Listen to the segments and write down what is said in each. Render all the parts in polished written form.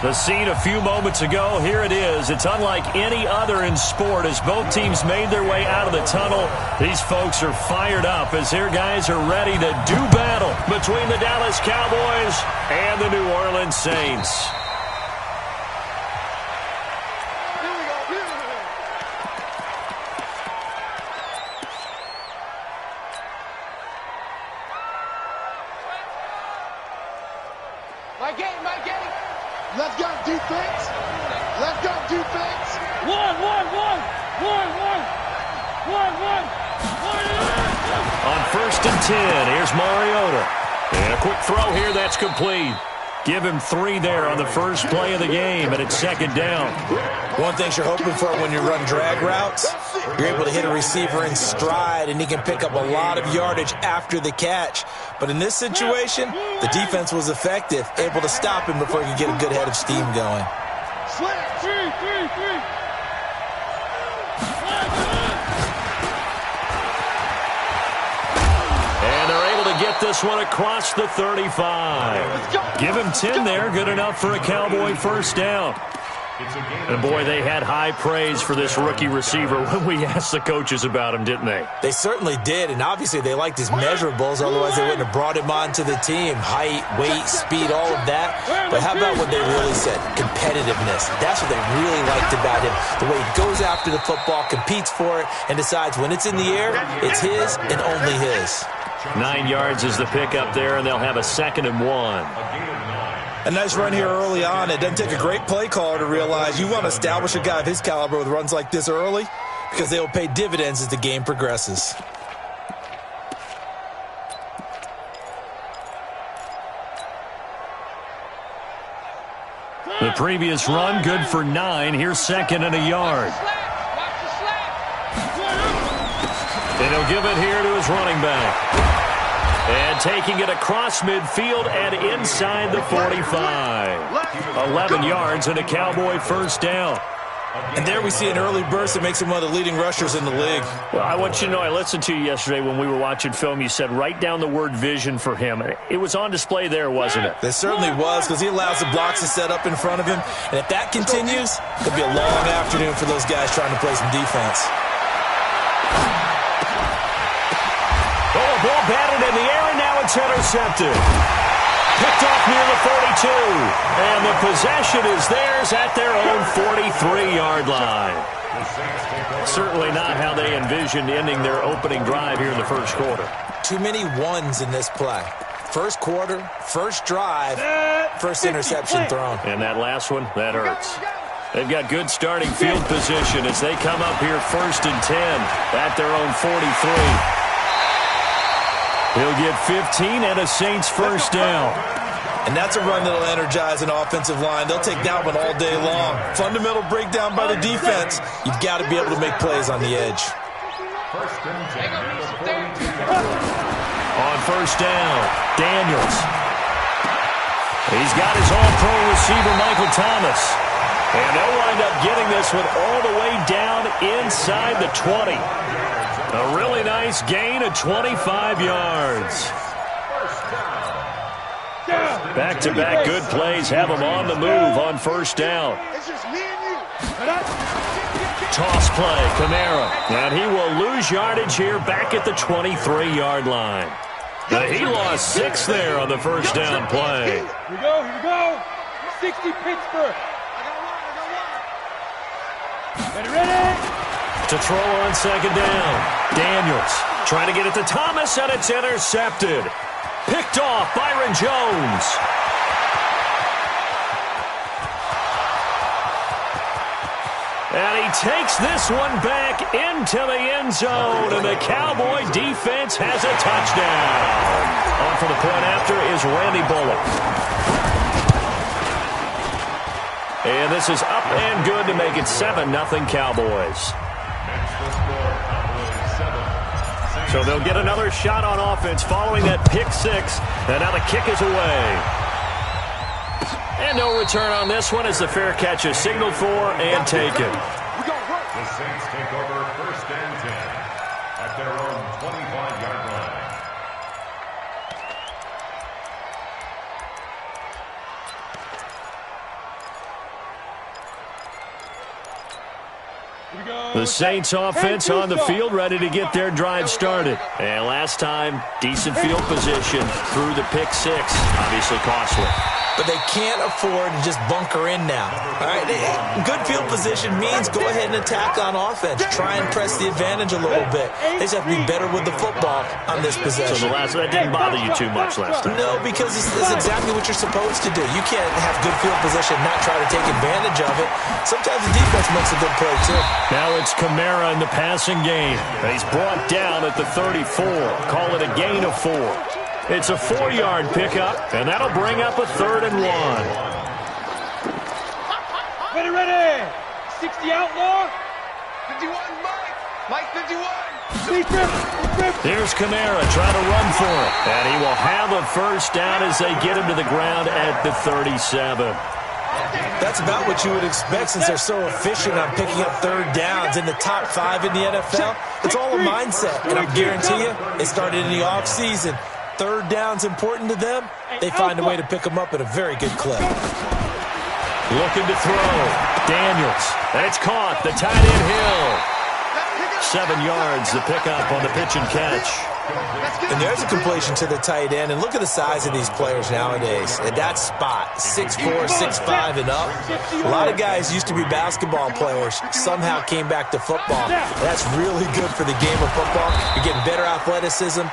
The scene a few moments ago, here it is. It's unlike any other in sport as both teams made their way out of the tunnel. These folks are fired up as their guys are ready to do battle between the Dallas Cowboys and the New Orleans Saints. Let's go defense. Let's go defense. One. On 1st and 10, here's Mariota. And a quick throw here that's complete. Give him 3 there on the first play of the game, and it's 2nd down. One thing you're hoping for when you run drag routes, you're able to hit a receiver in stride, and he can pick up a lot of yardage after the catch. But in this situation, the defense was effective, able to stop him before he could get a good head of steam going. And they're able to get this one across the 35. Give him 10 there, good enough for a Cowboy first down. And, boy, they had high praise for this rookie receiver when we asked the coaches about him, didn't they? They certainly did, and obviously they liked his measurables, otherwise they wouldn't have brought him onto the team. Height, weight, speed, all of that. But how about what they really said? Competitiveness. That's what they really liked about him. The way he goes after the football, competes for it, and decides when it's in the air, it's his and only his. 9 yards is the pickup there, and they'll have a 2nd and 1. A nice run here early on. It doesn't take a great play caller to realize you want to establish a guy of his caliber with runs like this early because they will pay dividends as the game progresses. The previous run, good for 9. Here's 2nd and a yard. And he'll give it here to his running back. And taking it across midfield and inside the 45. 11 yards and a Cowboy first down. And there we see an early burst that makes him one of the leading rushers in the league. Well, I want you to know, I listened to you yesterday when we were watching film. You said write down the word vision for him. It was on display there, wasn't it? It certainly was, because he allows the blocks to set up in front of him. And if that continues, it'll be a long afternoon for those guys trying to play some defense. Oh, ball batted in the air, and now it's intercepted. Picked off near the 42. And the possession is theirs at their own 43-yard line. Certainly not how they envisioned ending their opening drive here in the first quarter. Too many ones in this play. First quarter, first drive, first interception thrown. And that last one, that hurts. They've got good starting field position as they come up here 1st and 10 at their own 43. He'll get 15 and a Saints first down. And that's a run that'll energize an offensive line. They'll take that one all day long. Fundamental breakdown by the defense. You've got to be able to make plays on the edge. On first down, Daniels. He's got his all-pro receiver, Michael Thomas. And they'll wind up getting this one all the way down inside the 20. A really nice gain of 25 yards. Back-to-back good plays have him on the move on first down. Toss play, Kamara. And he will lose yardage here back at the 23-yard line. He lost 6 there on the first down play. Here we go. 60 Pittsburgh. Ready? To throw on 2nd down. Daniels trying to get it to Thomas, and it's intercepted. Picked off Byron Jones. And he takes this one back into the end zone, and the Cowboy defense has a touchdown. On for the point after is Randy Bullock. And this is up and good to make it 7-0 Cowboys. So they'll get another shot on offense following that pick 6. And now the kick is away. And no return on this one as the fair catch is signaled for and taken. The Saints take over 1st and 10 at their own 25-yard line. The Saints offense on the field, ready to get their drive started. And last time, decent field position through the pick six. Obviously costly. But they can't afford to just bunker in now. All right, good field position means go ahead and attack on offense. Try and press the advantage a little bit. They just have to be better with the football on this possession. So that didn't bother you too much last time? No, because this is exactly what you're supposed to do. You can't have good field position and not try to take advantage of it. Sometimes the defense makes a good play, too. Now it's Kamara in the passing game. He's brought down at the 34. Call it a gain of 4. It's a 4-yard pickup, and that'll bring up a 3rd and 1. Ready. 60 outlaw. 51, Mike 51. Here's Kamara trying to run for it, and he will have a first down as they get him to the ground at the 37. That's about what you would expect since they're so efficient on picking up 3rd downs in the top 5 in the NFL. It's all a mindset, and I guarantee you it started in the offseason. 3rd down's important to them. They find a way to pick them up at a very good clip. Looking to throw. Daniels. That's caught. The tight end Hill. 7 yards, the pickup on the pitch and catch. And there's a completion to the tight end. And look at the size of these players nowadays. At that spot, 6'4", 6'5", and up. A lot of guys used to be basketball players. Somehow came back to football. That's really good for the game of football. You're getting better athleticism.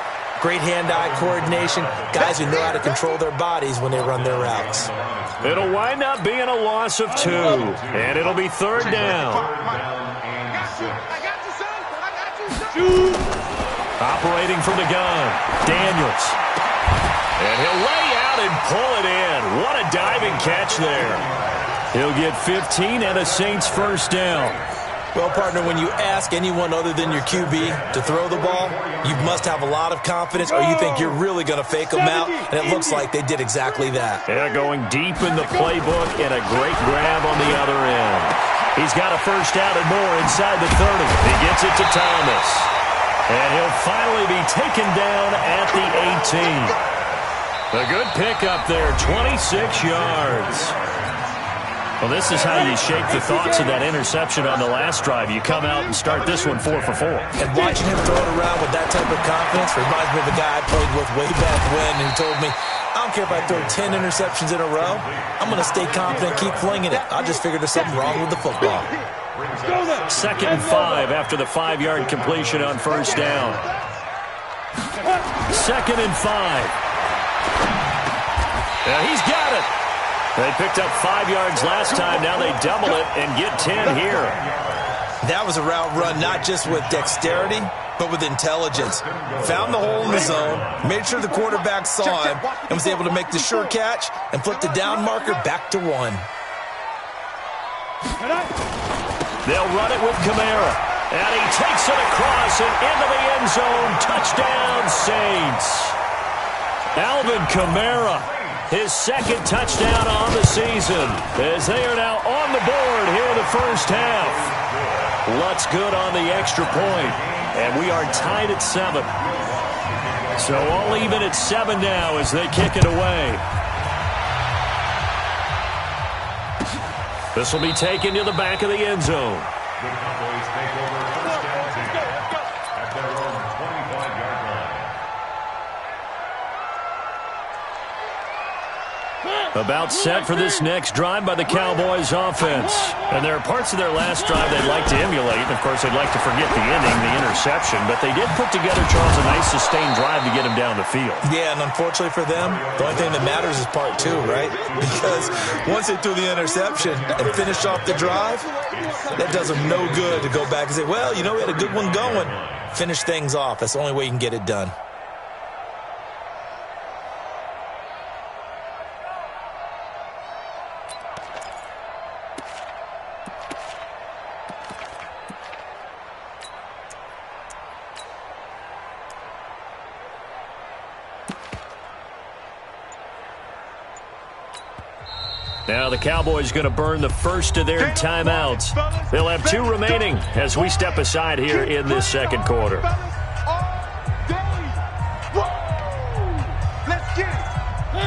Great hand-eye coordination. Guys who know how to control their bodies when they run their routes. It'll wind up being a loss of 2. And it'll be 3rd down. Operating from the gun. Daniels. And he'll lay out and pull it in. What a diving catch there. He'll get 15 and a Saints first down. Well, partner, when you ask anyone other than your QB to throw the ball, you must have a lot of confidence or you think you're really going to fake them out, and it looks like they did exactly that. Yeah, going deep in the playbook and a great grab on the other end. He's got a first down and more inside the 30. He gets it to Thomas. And he'll finally be taken down at the 18. A good pickup there, 26 yards. Well, this is how you shake the thoughts of that interception on the last drive. You come out and start this one 4 for 4. And watching him throw it around with that type of confidence reminds me of a guy I played with way back when who told me, I don't care if I throw 10 interceptions in a row. I'm going to stay confident, keep flinging it. I just figured there's something wrong with the football. 2nd and 5 after the 5-yard completion on first down. 2nd and 5. Yeah, he's got it. They picked up 5 yards last time. Now they double it and get 10 here. That was a route run not just with dexterity, but with intelligence. Found the hole in the zone, made sure the quarterback saw him, and was able to make the sure catch and flip the down marker back to 1. They'll run it with Kamara. And he takes it across and into the end zone. Touchdown, Saints. Alvin Kamara. His 2nd touchdown on the season as they are now on the board here in the first half. Lutz good on the extra point, and we are tied at 7. So all even at 7 now as they kick it away. This will be taken to the back of the end zone. The Cowboys take over first and 10 at their own 25-yard line. About set for this next drive by the Cowboys offense. And there are parts of their last drive they'd like to emulate. And, of course, they'd like to forget the ending, the interception. But they did put together, Charles, a nice sustained drive to get him down the field. Yeah, and unfortunately for them, the only thing that matters is part 2, right? Because once they threw the interception and finished off the drive, that does them no good to go back and say, well, you know, we had a good one going. Finish things off. That's the only way you can get it done. Now the Cowboys going to burn the first of their timeouts. They'll have 2 remaining as we step aside here in this second quarter.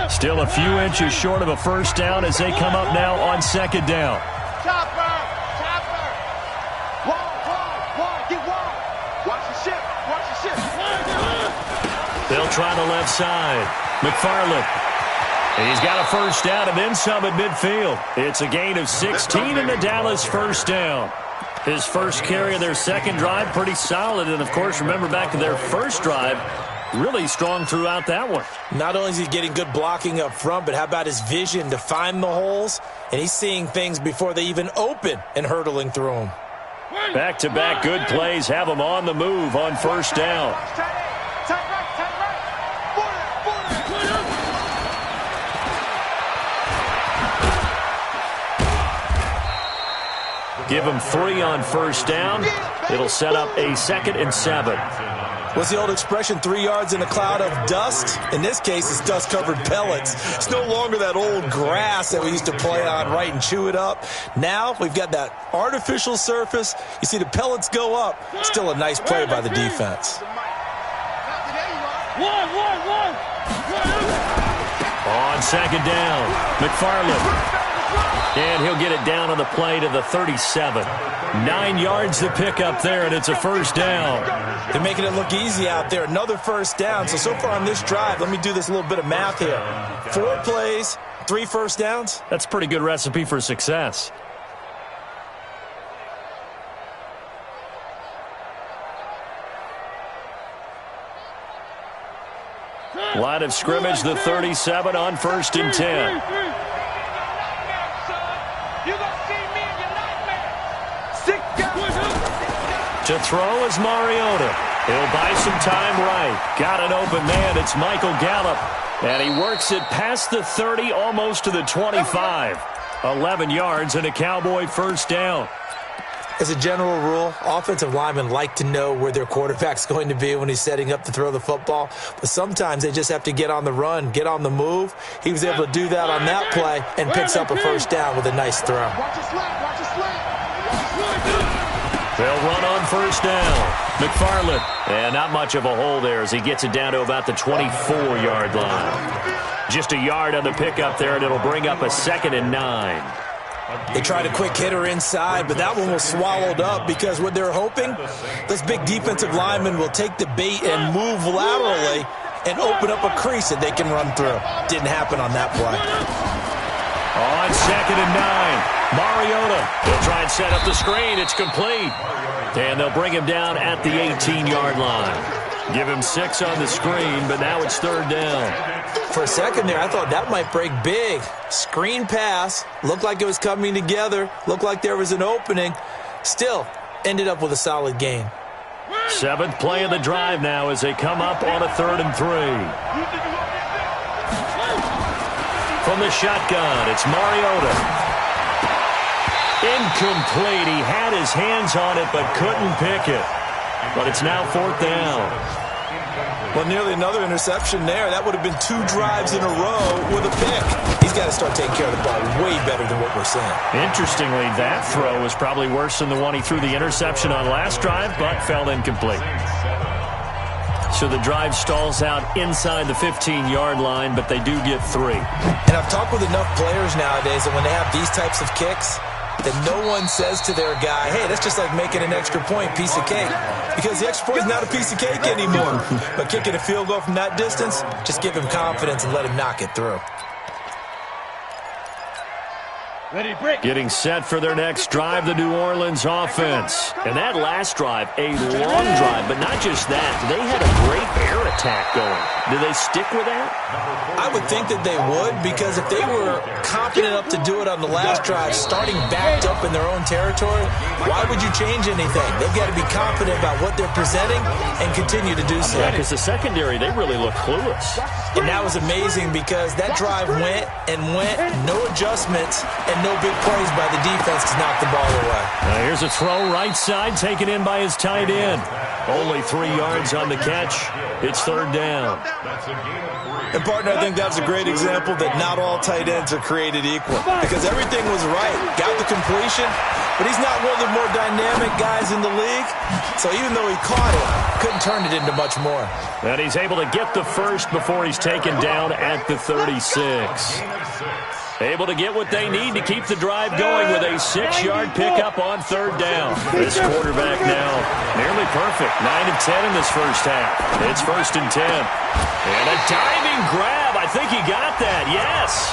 Still a few inches short of a first down as they come up now on 2nd down. Chopper! Chopper! Whoa! try the left side. McFarland. He's got a first down and then some at midfield. It's a gain of 16 in the Dallas first down. His first carry of their second drive, pretty solid. And, of course, remember back to their first drive, really strong throughout that one. Not only is he getting good blocking up front, but how about his vision to find the holes? And he's seeing things before they even open and hurdling through them. Back-to-back good plays have him on the move on first down. Give him 3 on first down. It'll set up a 2nd and 7. What's the old expression, 3 yards in a cloud of dust? In this case, it's dust-covered pellets. It's no longer that old grass that we used to play on, right, and chew it up. Now we've got that artificial surface. You see the pellets go up. Still a nice play by the defense. On second down, McFarland. And he'll get it down on the play to the 37. 9 yards to pick up there, and it's a first down. They're making it look easy out there. Another first down. So far on this drive, let me do this little bit of math here. 4 plays, 3 first downs. That's a pretty good recipe for success. Line of scrimmage, the 37 on 1st and 10. To throw is Mariota. He'll buy some time right. Got an open man. It's Michael Gallup. And he works it past the 30, almost to the 25. 11 yards and a Cowboy first down. As a general rule, offensive linemen like to know where their quarterback's going to be when he's setting up to throw the football. But sometimes they just have to get on the run, get on the move. He was able to do that on that play and picks up a first down with a nice throw. They'll run on first down. McFarland. And not much of a hole there as he gets it down to about the 24-yard line. Just a yard on the pickup there, and it'll bring up a 2nd and 9. They tried a quick hitter inside, but that one was swallowed up because what they're hoping, this big defensive lineman will take the bait and move laterally and open up a crease that they can run through. Didn't happen on that play. On 2nd and 9. Mariota. They'll try and set up the screen. It's complete. And they'll bring him down at the 18-yard line. Give him 6 on the screen, but now it's 3rd down. For a second there, I thought that might break big. Screen pass. Looked like it was coming together. Looked like there was an opening. Still, ended up with a solid gain. 7th play of the drive now as they come up on a 3rd and 3. From the shotgun, it's Mariota. Incomplete. He had his hands on it but couldn't pick it. But it's now 4th down. Well, nearly another interception there. That would have been 2 drives in a row with a pick. He's got to start taking care of the ball way better than what we're seeing. Interestingly, that throw was probably worse than the one he threw the interception on last drive, but fell incomplete. So the drive stalls out inside the 15-yard line, but they do get 3. And I've talked with enough players nowadays that when they have these types of kicks, that no one says to their guy, hey, that's just like making an extra point, piece of cake. Because the extra point is not a piece of cake anymore. But kicking a field goal from that distance, just give him confidence and let him knock it through. Getting set for their next drive, the New Orleans offense. And that last drive, a long drive, but not just that. They had a great air attack going. Do they stick with that? I would think that they would, because if they were confident enough to do it on the last drive, starting backed up in their own territory, why would you change anything? They've got to be confident about what they're presenting and continue to do so. Yeah, because the secondary, they really look clueless. And that was amazing because that drive went and went, no adjustments, and no big plays by the defense to knock the ball away. Now here's a throw right side, taken in by his tight end. Only 3 yards on the catch. It's 3rd down. And, partner, I think that's a great example that not all tight ends are created equal because everything was right. Got the completion, but he's not one of the more dynamic guys in the league. So even though he caught it, couldn't turn it into much more. And he's able to get the first before he's taken down at the 36. Able to get what they need to keep the drive going with a 6-yard pickup on third down. This quarterback now nearly perfect. 9 of 10 in this first half. It's 1st and 10. And a diving grab. I think he got that. Yes.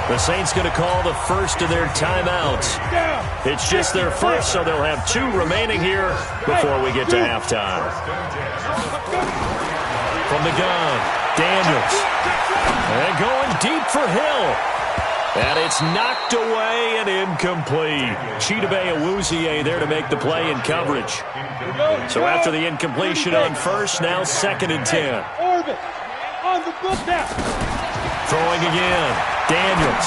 The Saints going to call the first of their timeouts. It's just their first, so they'll have 2 remaining here before we get to halftime. From the gun, Daniels. And going deep for Hill. And it's knocked away and incomplete. Chidobe Awuzie there to make the play in coverage. So after the incompletion on first, now 2nd and 10. Orbit on the book now. Throwing again, Daniels.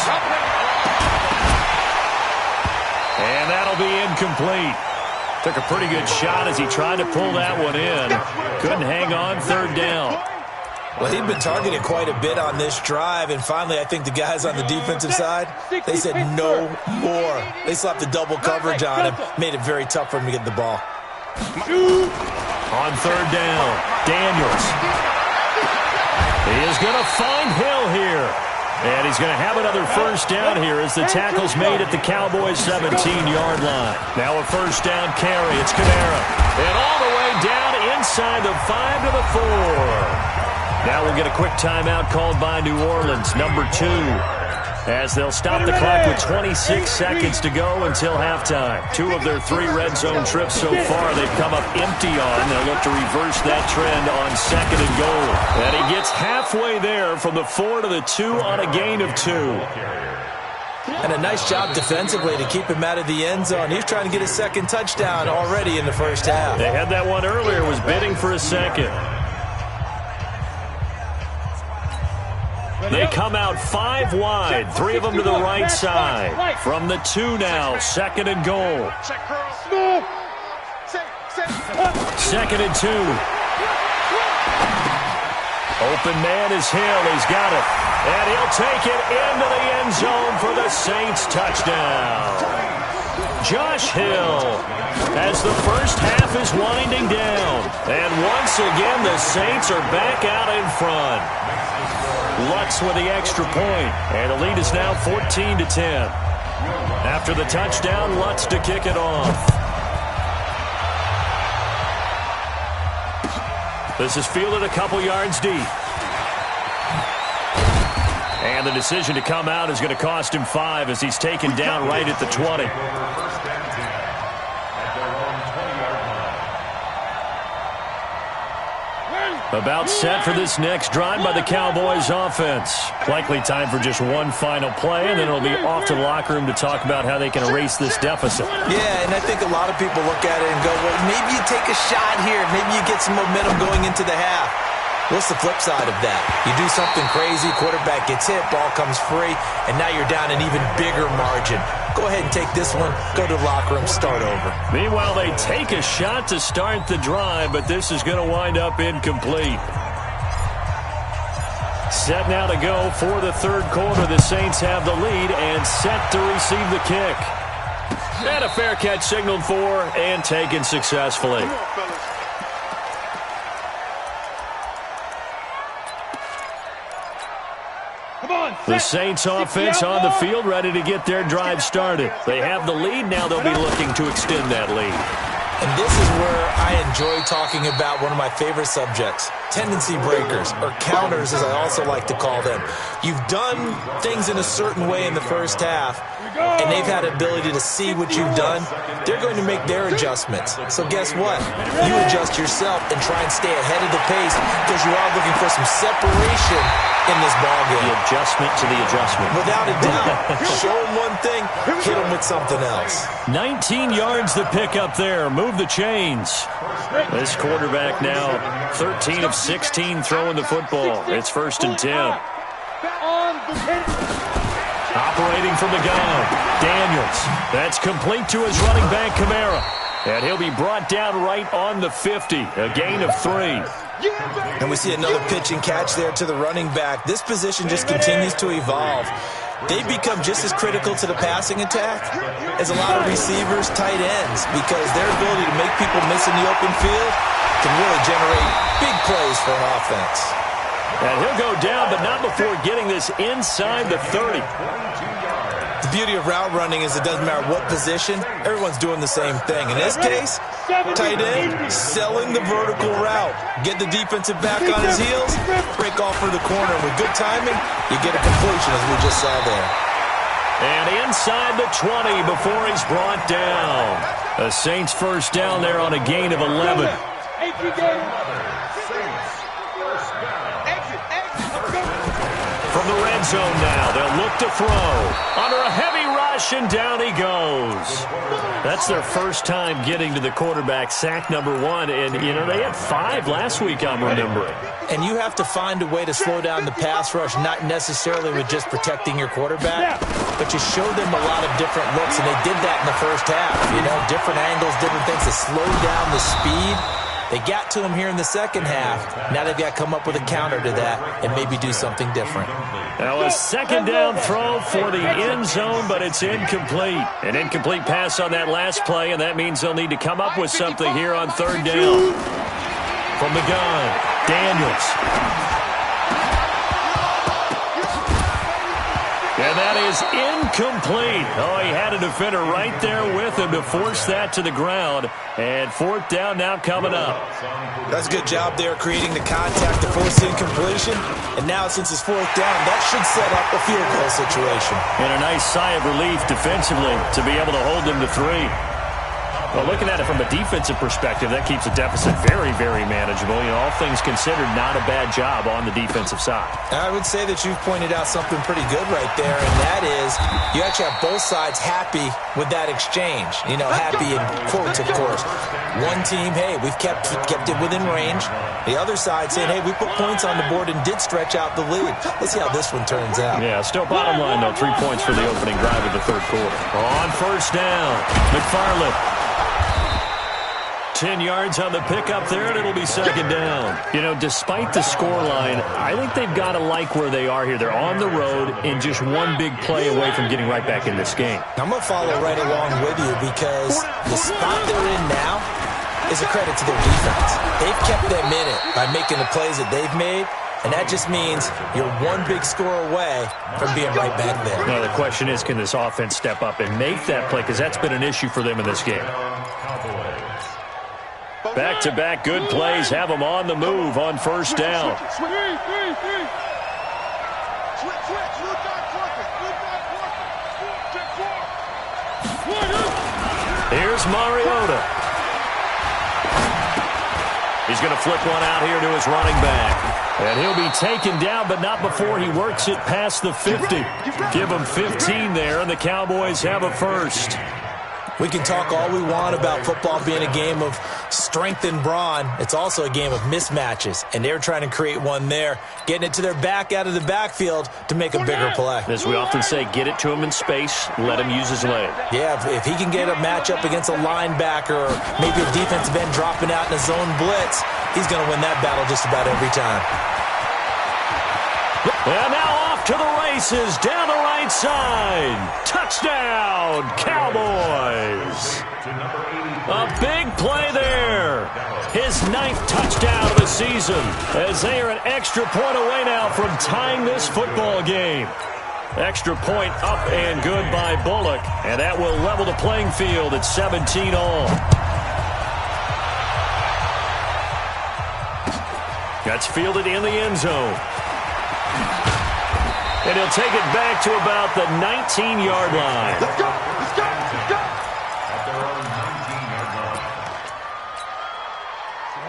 And that'll be incomplete. Took a pretty good shot as he tried to pull that one in. Couldn't hang on, 3rd down. Well, he'd been targeted quite a bit on this drive, and finally I think the guys on the defensive side, they said no more. They slapped the double coverage on him, made it very tough for him to get the ball. On 3rd down, Daniels. He is going to find Hill here. And he's going to have another first down here as the tackle's made at the Cowboys' 17-yard line. Now a first down carry. It's Kamara. And all the way down inside the 5 to the 4. Now we'll get a quick timeout called by New Orleans, number 2, as they'll stop the clock with 26 seconds to go until halftime. 2 of their 3 red zone trips so far they've come up empty on. They'll look to reverse that trend on 2nd and goal. And he gets halfway there from the 4 to the 2 on a gain of 2. And a nice job defensively to keep him out of the end zone. He's trying to get his 2nd touchdown already in the first half. They had that one earlier, was bidding for a 2nd. They come out 5 wide, 3 of them to the right side. From the 2 now, 2nd and goal. 2nd and 2. Open man is Hill. He's got it. And he'll take it into the end zone for the Saints touchdown. Josh Hill as the first half is winding down. And once again, the Saints are back out in front. Lutz with the extra point, and the lead is now 14 to 10. After the touchdown, Lutz to kick it off. This is fielded a couple yards deep. And the decision to come out is going to cost him 5 as he's taken down right at the 20. About set for this next drive by the Cowboys offense. Likely time for just one final play, and then it'll be off to the locker room to talk about how they can erase this deficit. Yeah, and I think a lot of people look at it and go, well, maybe you take a shot here. Maybe you get some momentum going into the half. What's the flip side of that? You do something crazy, quarterback gets hit, ball comes free, and now you're down an even bigger margin. Go ahead and take this one, go to the locker room, start over. Meanwhile, they take a shot to start the drive, but this is going to wind up incomplete. Set now to go for the 3rd quarter. The Saints have the lead and set to receive the kick. And a fair catch signaled for and taken successfully. The Saints offense on the field, ready to get their drive started. They have the lead. Now they'll be looking to extend that lead. And this is where I enjoy talking about one of my favorite subjects, tendency breakers, or counters as I also like to call them. You've done things in a certain way in the first half, and they've had ability to see what you've done. They're going to make their adjustments. So guess what? You adjust yourself and try and stay ahead of the pace because you are looking for some separation in this ballgame. The adjustment to the adjustment. Without a doubt. Show them one thing, hit them with something else. 19 yards to pick up there. Move the chains. This quarterback now 13 of 16 throwing the football. It's 1st and 10. Operating from the gun, Daniels. That's complete to his running back, Kamara. And he'll be brought down right on the 50. A gain of 3. And we see another pitch and catch there to the running back. This position just continues to evolve. They become just as critical to the passing attack as a lot of receivers, tight ends, because their ability to make people miss in the open field can really generate big plays for an offense. And he'll go down, but not before getting this inside the 30. The beauty of route running is it doesn't matter what position, everyone's doing the same thing. In this case, tight end, selling the vertical route. Get the defensive back on his heels, break off for the corner. With good timing, you get a completion, as we just saw there. And inside the 20 before he's brought down. The Saints first down there on a gain of 11. From the red zone now, they'll look to throw. Under a heavy rush, and down he goes. That's their first time getting to the quarterback, sack number 1. And, you know, they had 5 last week, I'm remembering. And you have to find a way to slow down the pass rush, not necessarily with just protecting your quarterback, but you show them a lot of different looks, and they did that in the first half. You know, different angles, different things to slow down the speed. They got to him here in the second half. Now they've got to come up with a counter to that and maybe do something different. Now a second down throw for the end zone, but it's incomplete. An incomplete pass on that last play, and that means they'll need to come up with something here on third down. From the gun, Daniels. And that is incomplete. Oh, he had a defender right there with him to force that to the ground. And fourth down now coming up. That's a good job there creating the contact to force the incompletion. And now since it's fourth down, that should set up a field goal situation. And a nice sigh of relief defensively to be able to hold them to 3. Well, looking at it from a defensive perspective, that keeps the deficit very, very manageable. You know, all things considered, not a bad job on the defensive side. I would say that you've pointed out something pretty good right there, and that is you actually have both sides happy with that exchange. You know, happy in quotes, of course. One team, hey, we've kept it within range. The other side saying, hey, we put points on the board and did stretch out the lead. Let's see how this one turns out. Yeah, still bottom line, though, 3 points for the opening drive of the third quarter. On first down, McFarland. 10 yards on the pickup there, and it'll be second down. You know, despite the scoreline, I think they've got to like where they are here. They're on the road and just one big play away from getting right back in this game. I'm going to follow right along with you because the spot they're in now is a credit to their defense. They've kept them in it by making the plays that they've made, and that just means you're one big score away from being right back there. Now, the question is, can this offense step up and make that play? Because that's been an issue for them in this game. Back-to-back good plays have them on the move on first down. Here's Mariota. He's going to flip one out here to his running back. And he'll be taken down, but not before he works it past the 50. Give him 15 there, and the Cowboys have a first. We can talk all we want about football being a game of strength and brawn. It's also a game of mismatches, and they're trying to create one there, getting it to their back out of the backfield to make a bigger play. As we often say, get it to him in space, let him use his leg. Yeah, if he can get a matchup against a linebacker or maybe a defensive end dropping out in a zone blitz, he's going to win that battle just about every time. And now off to the races, down the right side. Touchdown, Cowboys. A big play there. His 9th touchdown of the season as they are an extra point away now from tying this football game. Extra point up and good by Bullock, and that will level the playing field at 17 all. That's fielded in the end zone. And he'll take it back to about the 19-yard line. Let's go! Let's go! Let's go! At their own 19-yard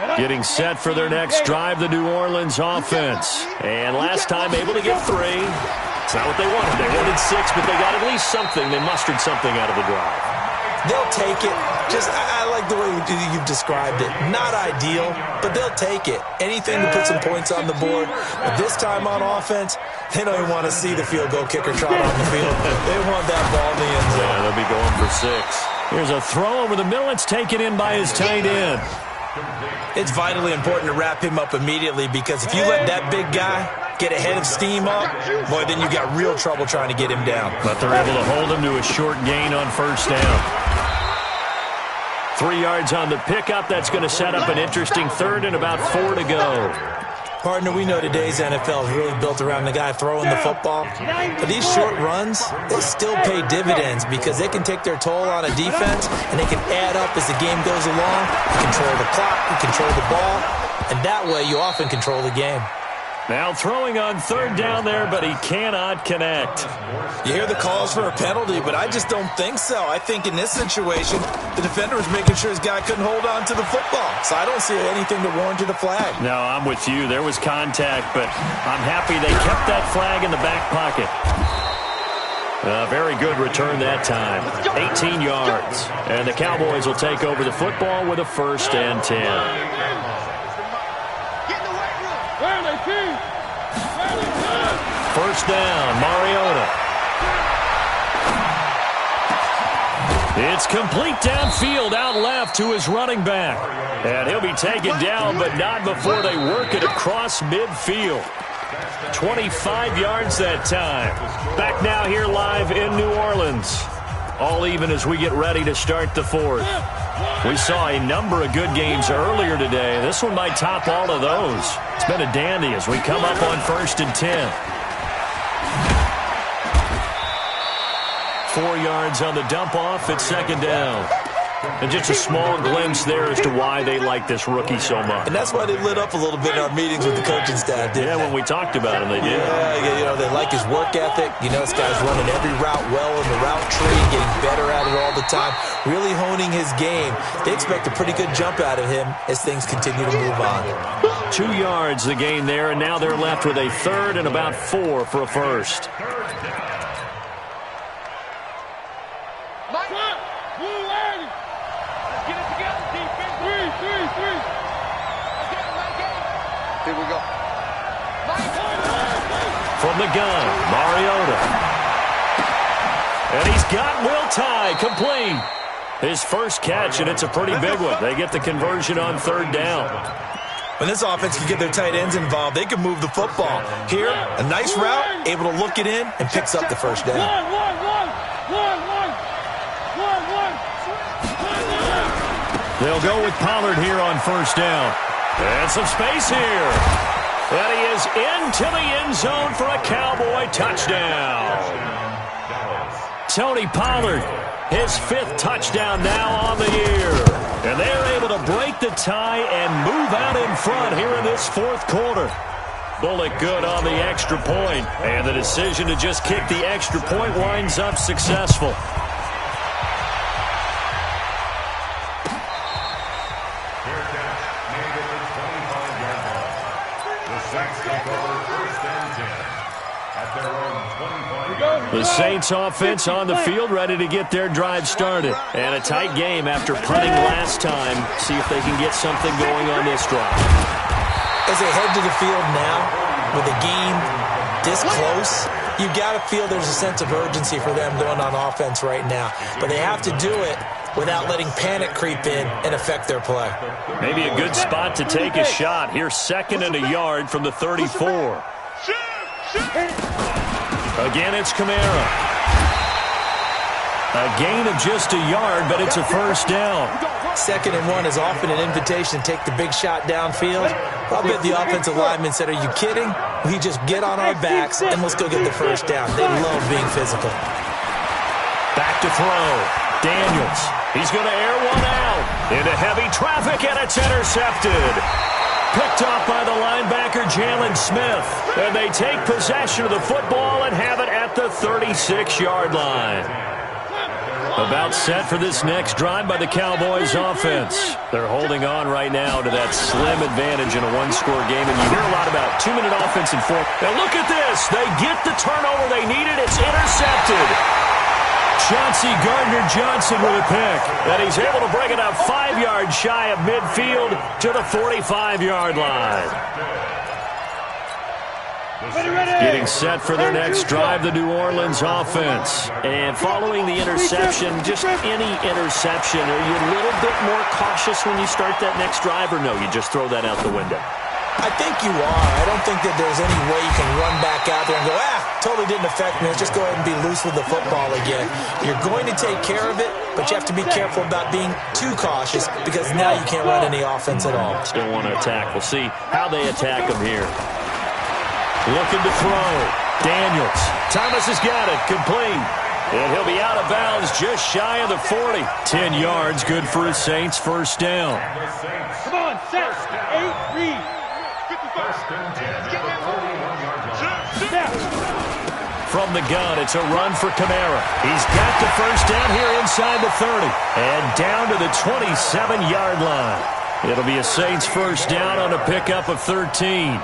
line. Getting set for their next drive, the New Orleans offense. And last time able to get 3. It's not what they wanted. They wanted 6, but they got at least something. They mustered something out of the drive. They'll take it. I like the way you've described it. Not ideal, but they'll take it. Anything to put some points on the board. But this time on offense, they don't even want to see the field goal kicker trot on the field. They want that ball in the end zone. Yeah, they'll be going for 6. Here's a throw over the middle. It's taken in by his tight end. It's vitally important to wrap him up immediately because if you let that big guy get ahead of steam up, boy, then you got real trouble trying to get him down. But they're able to hold him to a short gain on first down. 3 yards on the pickup. That's going to set up an interesting third and about 4 to go. Partner, we know today's NFL is really built around the guy throwing the football. But these short runs, they still pay dividends because they can take their toll on a defense and they can add up as the game goes along. You control the clock, you control the ball, and that way you often control the game. Now throwing on third down there, but he cannot connect. You hear the calls for a penalty, but I just don't think so. I think in this situation, the defender was making sure his guy couldn't hold on to the football. So I don't see anything to warrant a flag. No, I'm with you. There was contact, but I'm happy they kept that flag in the back pocket. Very good return that time. 18 yards. And the Cowboys will take over the football with a 1st and 10. First down, Mariota. It's complete downfield, out left to his running back. And he'll be taken down, but not before they work it across midfield. 25 yards that time. Back now here live in New Orleans. All even as we get ready to start the 4th. We saw a number of good games earlier today. This one might top all of those. It's been a dandy as we come up on 1st and 10. 4 yards on the dump off at 2nd down. And just a small glimpse there as to why they like this rookie so much. And that's why they lit up a little bit in our meetings with the coaching staff, didn't they? When we talked about him, they did. Yeah, you know, they like his work ethic. You know, this guy's running every route well in the route tree, getting better at it all the time, really honing his game. They expect a pretty good jump out of him as things continue to move on. 2 yards the gain there, and now they're left with a 3rd and about 4 for a 1st. Here we go. From the gun, Mariota. And he's got Will Tye complete. His first catch, and it's a pretty big one. They get the conversion on 3rd down. When this offense can get their tight ends involved, they can move the football. Here, a nice route, able to look it in, and picks up the 1st down. They'll go with Pollard here on 1st down. And some space here. And he is into the end zone for a Cowboy touchdown. Tony Pollard, his 5th touchdown now on the year. And they're able to break the tie and move out in front here in this 4th quarter. Bullock good on the extra point. And the decision to just kick the extra point winds up successful. The Saints offense on the field, ready to get their drive started. And a tight game after punting last time. See if they can get something going on this drive. As they head to the field now, with a game this close, you've got to feel there's a sense of urgency for them going on offense right now. But they have to do it without letting panic creep in and affect their play. Maybe a good spot to take a shot. Here's 2nd and a yard from the 34. Again, it's Kamara. A gain of just a yard, but it's a 1st down. 2nd and 1 is often an invitation to take the big shot downfield. I'll bet the offensive lineman said, are you kidding? We just get on our backs and let's go get the 1st down. They love being physical. Back to throw. Daniels. He's going to air one out. Into heavy traffic, and it's intercepted. Picked off by the linebacker, Jalen Smith. And they take possession of the football and have it at the 36-yard line. About set for this next drive by the Cowboys offense. They're holding on right now to that slim advantage in a one-score game, and you hear a lot about 2-minute offense and 4. Now look at this. They get the turnover they needed. It's intercepted. Chauncey Gardner-Johnson with a pick. And he's able to bring it up 5 yards shy of midfield to the 45-yard line. Getting set for their next drive, the New Orleans offense. And following the interception, just any interception, are you a little bit more cautious when you start that next drive, or no, you just throw that out the window? I think you are. I don't think that there's any way you can run back out there and go, totally didn't affect me. Let's just go ahead and be loose with the football again. You're going to take care of it, but you have to be careful about being too cautious because now you can't run any offense at all. Still want to attack. We'll see how they attack him here. Looking to throw. Daniels. Thomas has got it. Complete. And he'll be out of bounds just shy of the 40. 10 yards, good for a Saints first down. Come on, set. 8, read. From the gun, it's a run for Kamara. He's got the first down here inside the 30. And down to the 27-yard line. It'll be a Saints first down on a pickup of 13.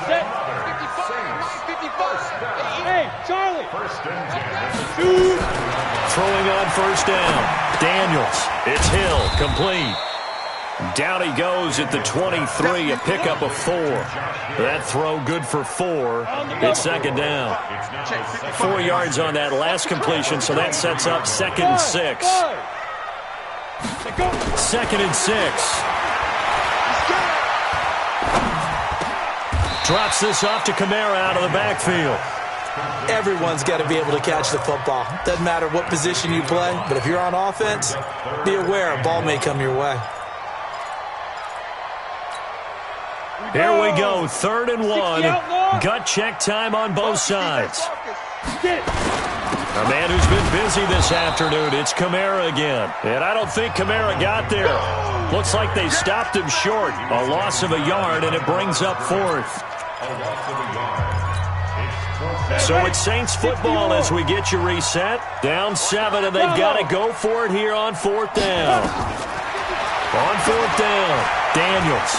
Set. 55. Hey, Charlie. Throwing on first down. Daniels. It's Hill. Complete. Down he goes at the 23, a pickup of 4. That throw good for 4. It's second down. 4 yards on that last completion, so that sets up 2nd and 6. 2nd and 6. Drops this off to Kamara out of the backfield. Everyone's got to be able to catch the football. Doesn't matter what position you play, but if you're on offense, be aware a ball may come your way. Here we go, 3rd and 1. Gut check time on both sides. A man who's been busy this afternoon, it's Kamara again. And I don't think Kamara got there. Looks like they stopped him short. A loss of a yard, and it brings up 4th. So it's Saints football as we get you reset. Down 7, and they've got to go for it here on 4th down. On 4th down, Daniels.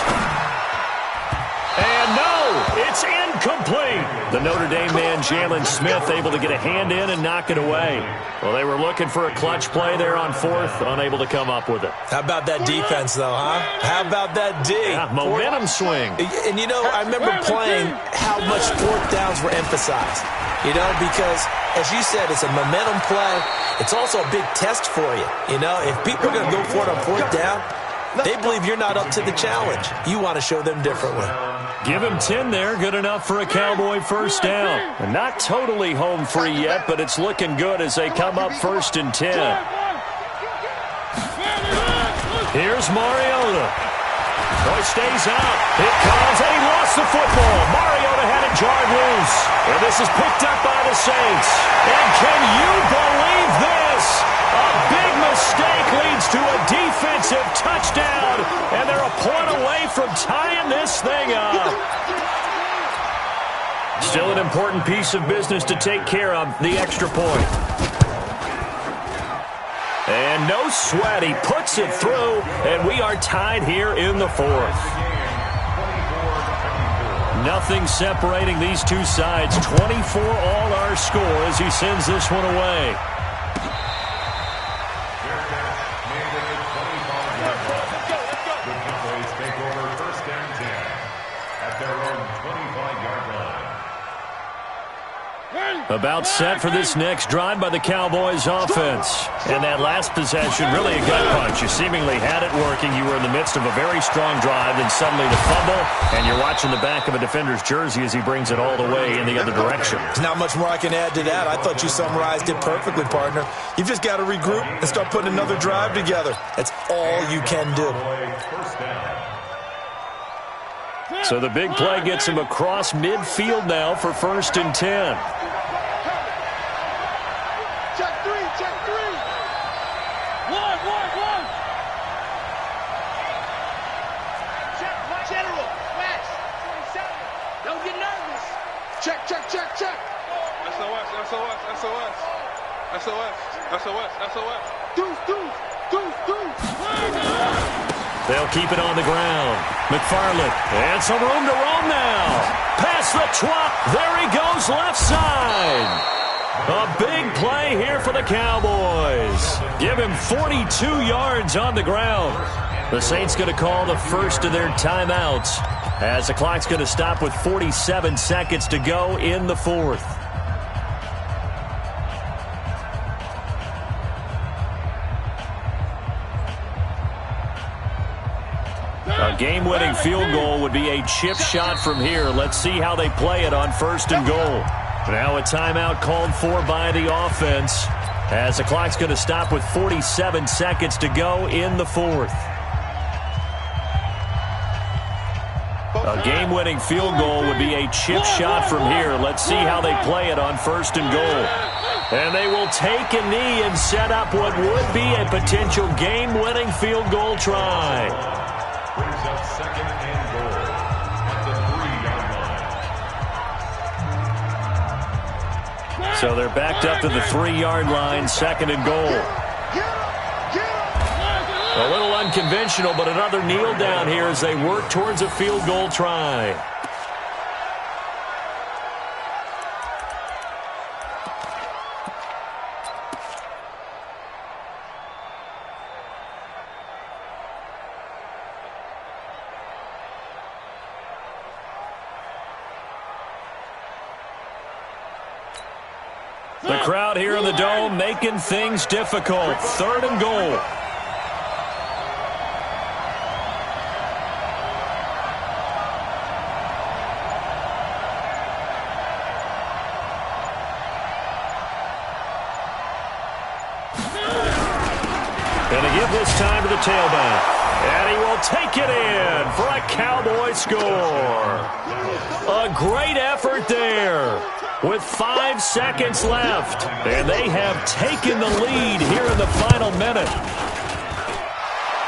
And no, it's incomplete. The Notre Dame man, Jalen Smith, able to get a hand in and knock it away. Well, they were looking for a clutch play there on 4th, unable to come up with it. How about that defense, though, huh? How about that D? Yeah, momentum swing. And, you know, I remember playing how much 4th downs were emphasized. You know, because, as you said, it's a momentum play. It's also a big test for you. You know, if people are going to go for it on 4th down, they believe you're not up to the challenge. You want to show them differently. Give him 10 there. Good enough for a Cowboy first down. And not totally home free yet, but it's looking good as they come up 1st and 10. Here's Mariota. Oh, he stays out. It comes, and he lost the football. Mariota had it jarred loose. And this is picked up by the Saints. And can you believe this? A big mistake leads to a defensive touchdown, and they're a point away from tying this thing up. Still an important piece of business to take care of, the extra point. And no sweat, he puts it through, and we are tied here in the 4th. Nothing separating these two sides. 24 all our score as he sends this one away. About set for this next drive by the Cowboys offense. And that last possession, really a gut punch. You seemingly had it working. You were in the midst of a very strong drive, then suddenly the fumble, and you're watching the back of a defender's jersey as he brings it all the way in the other direction. There's not much more I can add to that. I thought you summarized it perfectly, partner. You've just got to regroup and start putting another drive together. That's all you can do. So the big play gets him across midfield now for 1st and 10. They'll keep it on the ground. McFarland, and some room to roam now. Past the 12. There he goes, left side. A big play here for the Cowboys. Give him 42 yards on the ground. The Saints going to call the first of their timeouts as the clock's going to stop with 47 seconds to go in the 4th. A A game-winning field goal would be a chip shot from here. Let's see how they play it on 1st and goal. Now a timeout called for by the offense, as the clock's going to stop with 47 seconds to go in the 4th. A game-winning field goal would be a chip shot from here. Let's see how they play it on 1st and goal. And they will take a knee and set up what would be a potential game-winning field goal try. Brings up 2nd and goal at the 3-yard line. So they're backed up to the 3-yard line, 2nd and goal. A little unconventional, but another kneel down here as they work towards a field goal try. The crowd here in the Dome making things difficult. 3rd and goal. Going to give this time to the tailback. And he will take it in for a Cowboy score. A great effort there with 5 seconds left. And they have taken the lead here in the final minute.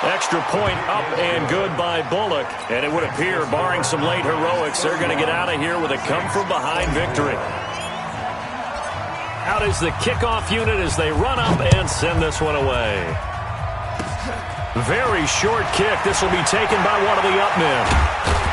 Extra point up and good by Bullock. And it would appear, barring some late heroics, they're going to get out of here with a come-from-behind victory. Out is the kickoff unit as they run up and send this one away. Very short kick. This will be taken by one of the up men.